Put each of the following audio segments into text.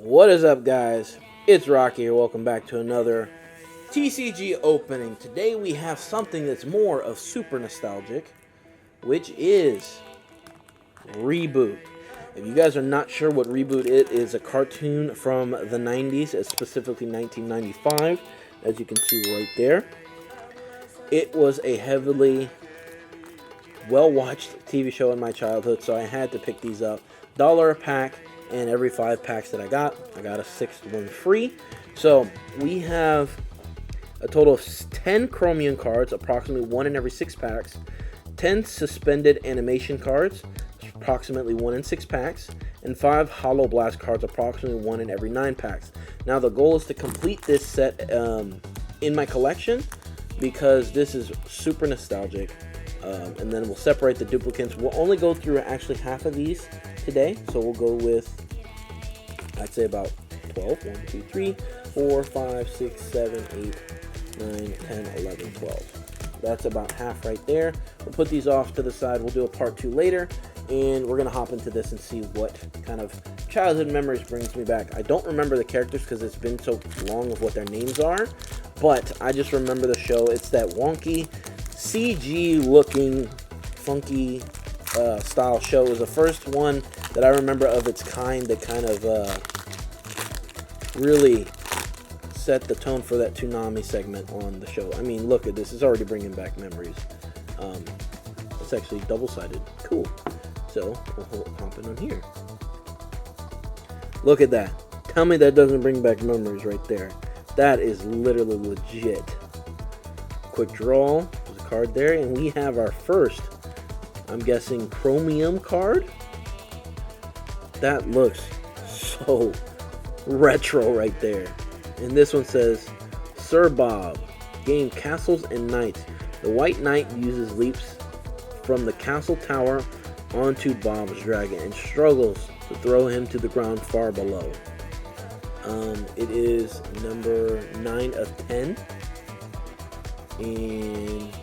What is up, guys? It's Rocky here. Welcome back to another TCG opening. Today we have something that's more of super nostalgic, which is Reboot. If you guys are not sure what Reboot is, it is a cartoon from the 90s, specifically 1995, as you can see right there. It was a heavily well-watched TV show in my childhood, so I had to pick these up. $1 a pack. And every 5 packs that I got a 6th one free. So we have a total of 10 Chromium cards, approximately 1 in every 6 packs. 10 suspended animation cards, approximately 1 in 6 packs. And 5 Hollow Blast cards, approximately 1 in every 9 packs. Now the goal is to complete this set in my collection, because this is super nostalgic. And then we'll separate the duplicates. We'll only go through actually half of these today, so we'll go with, I'd say, about 12. 1, 2, 3, 4, 5, 6, 7, 8, 9, 10, 11, 12. That's about half right there. We'll put these off to the side. We'll do a part 2 later, and we're gonna hop into this and see what kind of childhood memories brings me back. I don't remember the characters because it's been so long of what their names are, but I just remember the show. It's that wonky CG looking funky style show. It was the first one that I remember of its kind that kind of really set the tone for that Toonami segment on the show. I mean, look at this. It's already bringing back memories. It's actually double-sided. Cool. So we'll hop in on here. Look at that. Tell me that doesn't bring back memories right there. That is literally legit. Quick draw. There's a card there, and we have our first, I'm guessing, Chromium card. That looks so retro right there. And this one says, Sir Bob, gain castles and knights. The White Knight uses leaps from the castle tower onto Bob's dragon and struggles to throw him to the ground far below. It is number 9 of 10. And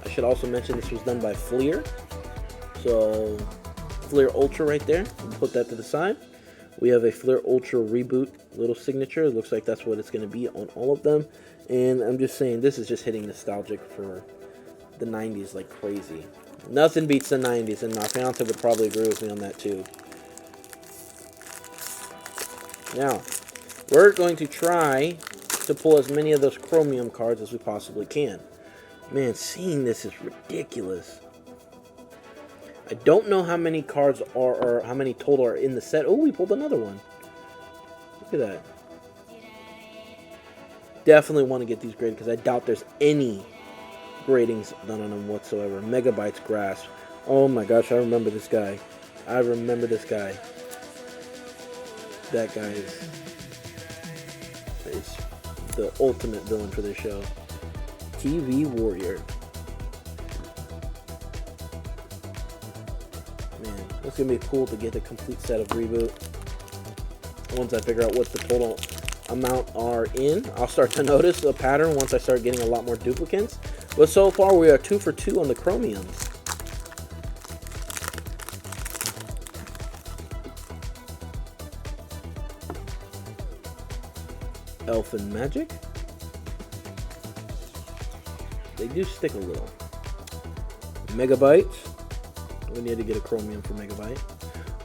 I should also mention this was done by Fleer. So Fleer Ultra right there. We'll put that to the side. We have a Fleer Ultra Reboot little signature. It looks like that's what it's going to be on all of them. And I'm just saying, this is just hitting nostalgic for the 90s like crazy. Nothing beats the 90s, and my fiance would probably agree with me on that too. Now, we're going to try to pull as many of those Chromium cards as we possibly can. Man, seeing this is ridiculous. I don't know how many cards are, or how many total are in the set. Oh, we pulled another one. Look at that. Definitely want to get these graded, because I doubt there's any gradings done on them whatsoever. Megabytes Grasp. Oh my gosh, I remember this guy. I remember this guy. That guy is the ultimate villain for this show. TV Warrior. Man, it's gonna be cool to get a complete set of Reboot. Once I figure out what the total amount are in, I'll start to notice a pattern once I start getting a lot more duplicates. But so far we are 2 for 2 on the Chromiums. Elfin Magic. They do stick a little. Megabytes. We need to get a Chromium for Megabyte.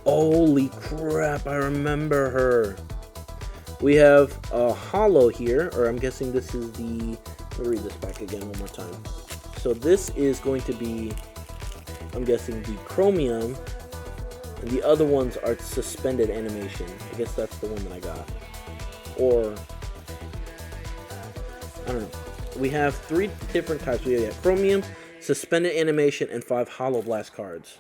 Holy crap, I remember her. We have a Hollow here, or I'm guessing this is the... Let me read this back again one more time. So this is going to be, I'm guessing, the Chromium, and the other ones are suspended animation. I guess that's the one that I got. Or, I don't know. We have 3 different types. We have Chromium, suspended animation, and 5 Hollow Blast cards.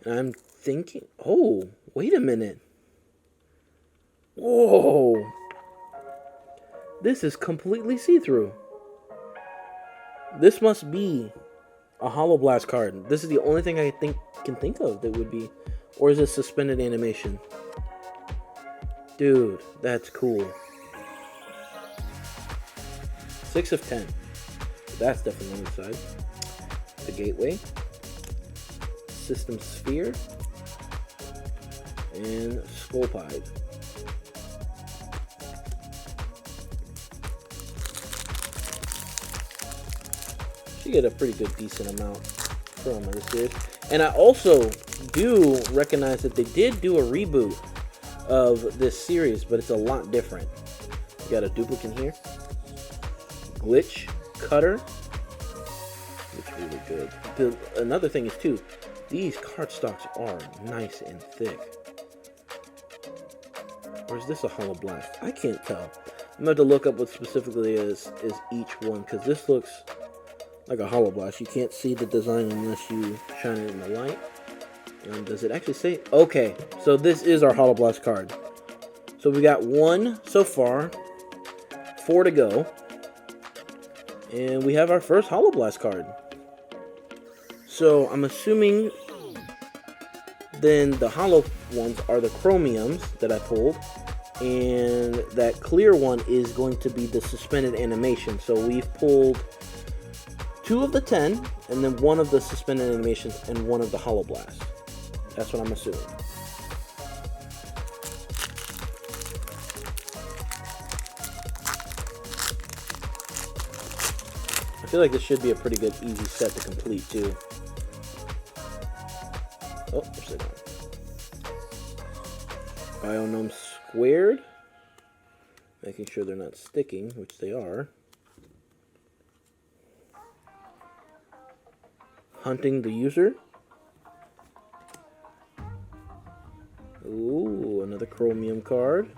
And I'm thinking, oh, wait a minute. Whoa. This is completely see-through. This must be a Hollow Blast card. This is the only thing I can think of that would be. Or is it suspended animation? Dude, that's cool. 6 of 10. That's definitely on the side. The Gateway. System Sphere. And Skullpipe. You get a pretty good, decent amount from this series. And I also do recognize that they did do a reboot of this series, but it's a lot different. You got a duplicate here. Glitch Cutter. Looks really good. Another thing is, too, these cardstocks are nice and thick. Or is this a Hollow Blast? I can't tell. I'm going to have to look up what specifically is each one, because this looks like a Hollow Blast. You can't see the design unless you shine it in the light. And does it actually say? Okay, so this is our Hollow Blast card. So we got 1 so far, 4 to go, and we have our first Hollow Blast card. So I'm assuming then the hollow ones are the chromiums that I pulled, and that clear one is going to be the suspended animation. So we've pulled 2 of the 10, and then 1 of the suspended animations, and 1 of the Hollow Blast. That's what I'm assuming. I feel like this should be a pretty good, easy set to complete, too. Oh, there's it. Bionome squared. Making sure they're not sticking, which they are. Hunting the user. Ooh, another chromium card.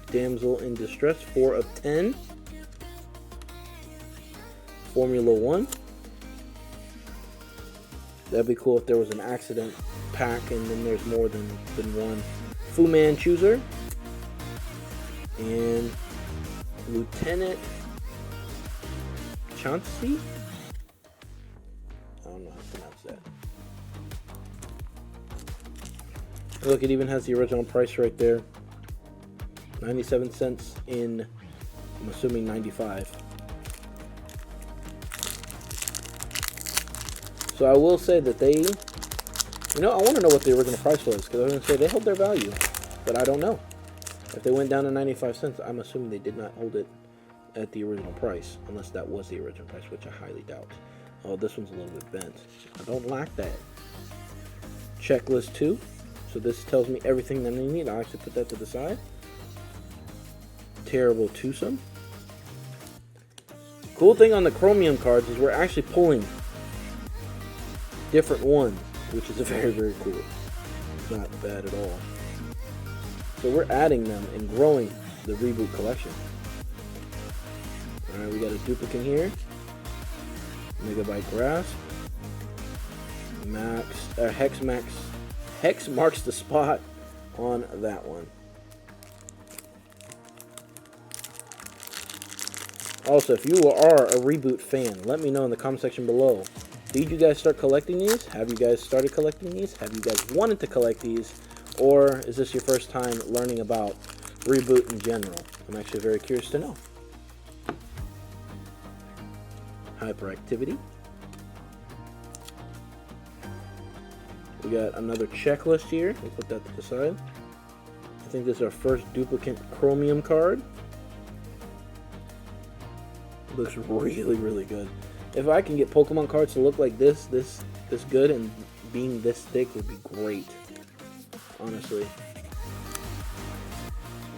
Damsel in Distress, 4 of 10. Formula 1. That'd be cool if there was an accident pack and then there's more than one. Fu Manchuser. And Lieutenant Chauncey? I don't know how to pronounce that. Look, it even has the original price right there. 97 cents in, I'm assuming, 95. So I will say that they, I want to know what the original price was, because I was going to say they hold their value, but I don't know. If they went down to 95 cents, I'm assuming they did not hold it at the original price, unless that was the original price, which I highly doubt. Oh, this one's a little bit bent. I don't like that. Checklist 2. So this tells me everything that I need. I'll actually put that to the side. Terrible Twosome. Cool thing on the chromium cards is we're actually pulling different ones, which is very, very cool. Not bad at all. So we're adding them and growing the Reboot collection. Alright, we got a duplicate here. Megabyte Grasp. Hex marks the spot on that one. Also, if you are a Reboot fan, let me know in the comment section below. Did you guys start collecting these? Have you guys started collecting these? Have you guys wanted to collect these? Or is this your first time learning about Reboot in general? I'm actually very curious to know. Hyperactivity. We got another checklist here. We'll put that to the side. I think this is our first duplicate chromium card. Looks really, really good. If I can get Pokemon cards to look like this good and being this thick would be great. Honestly.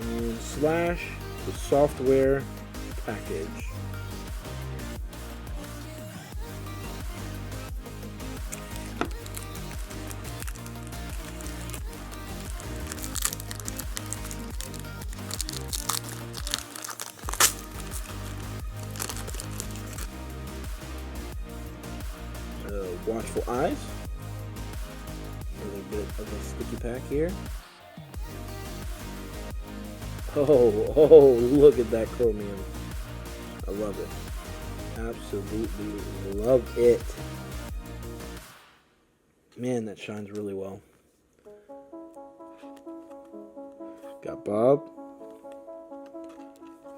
And Slash, the software package. Watchful Eyes. A little bit of a sticky pack here. Oh, look at that chromium. I love it. Absolutely love it. Man, that shines really well. Got Bob.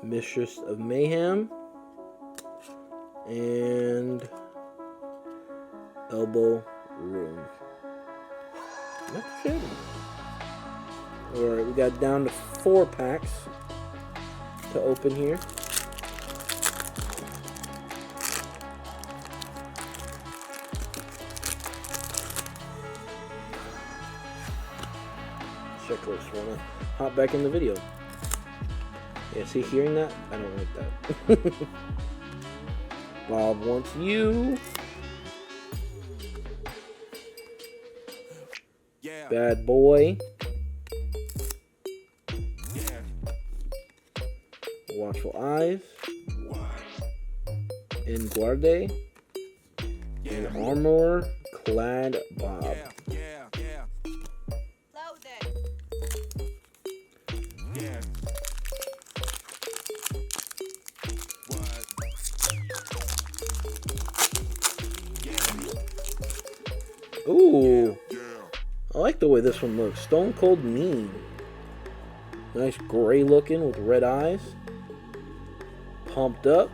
Mistress of Mayhem. And Elbow Room. Not shabby. Alright, we got down to 4 packs to open here. checklist. Wanna hop back in the video? Yeah, see, hearing that? I don't like that. Bob wants you. Yeah. Bad boy. Yeah. Watchful eyes. In Guarde. And armor clad Bob. Yeah. Loaded. Yeah. What? Yeah. Ooh. Yeah. I like the way this one looks. Stone Cold Mean. Nice gray looking with red eyes. Pumped up.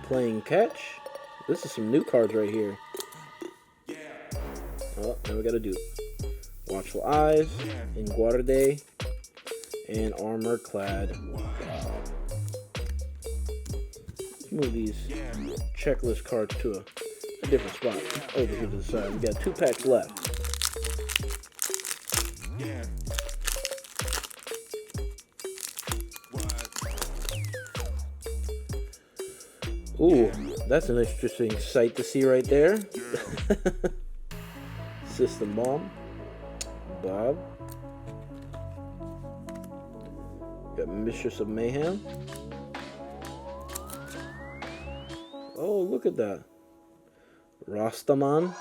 Playing catch. This is some new cards right here. Yeah. Oh, now we got a dupe. Watchful eyes. In Guarde. And armor clad. Let's move these checklist cards to a different spot. Over here to the side. We got 2 packs left. Yeah. Ooh, that's an interesting sight to see right there. System Bomb. Bob. Got Mistress of Mayhem. Oh, look at that. Rastaman.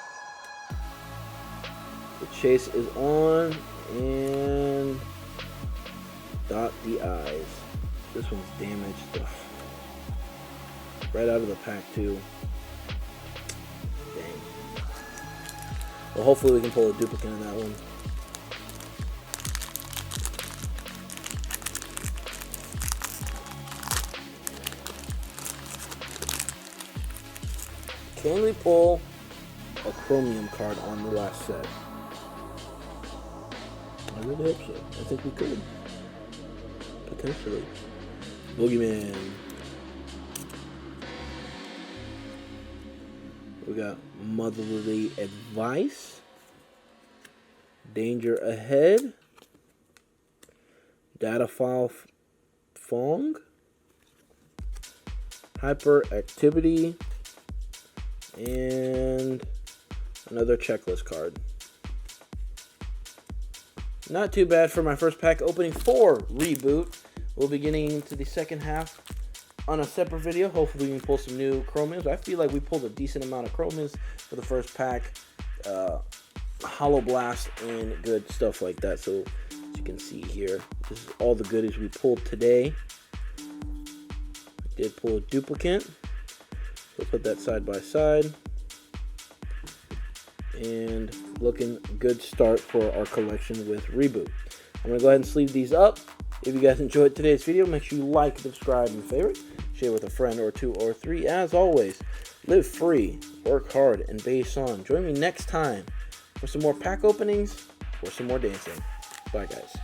The chase is on. And dot the eyes. This one's damaged. Ugh. Right out of the pack too. Dang. Well, hopefully we can pull a duplicate in that one. Can we pull a chromium card on the last set? I really hope so. I think we could. Potentially. Boogeyman. We got Motherly Advice. Danger Ahead. Data File Fong. Hyperactivity. And another checklist card. Not too bad for my first pack opening for Reboot. We'll be getting into the second half on a separate video. Hopefully we can pull some new chromiums. I feel like we pulled a decent amount of chromiums for the first pack. Hollow Blast and good stuff like that. So as you can see here, this is all the goodies we pulled today. We did pull a duplicate. We'll put that side by side. And looking good start for our collection with Reboot. I'm going to go ahead and sleeve these up. If you guys enjoyed today's video, make sure you like, subscribe, and favorite. Share with a friend or 2 or 3. As always, live free, work hard, and base on. Join me next time for some more pack openings or some more dancing. Bye, guys.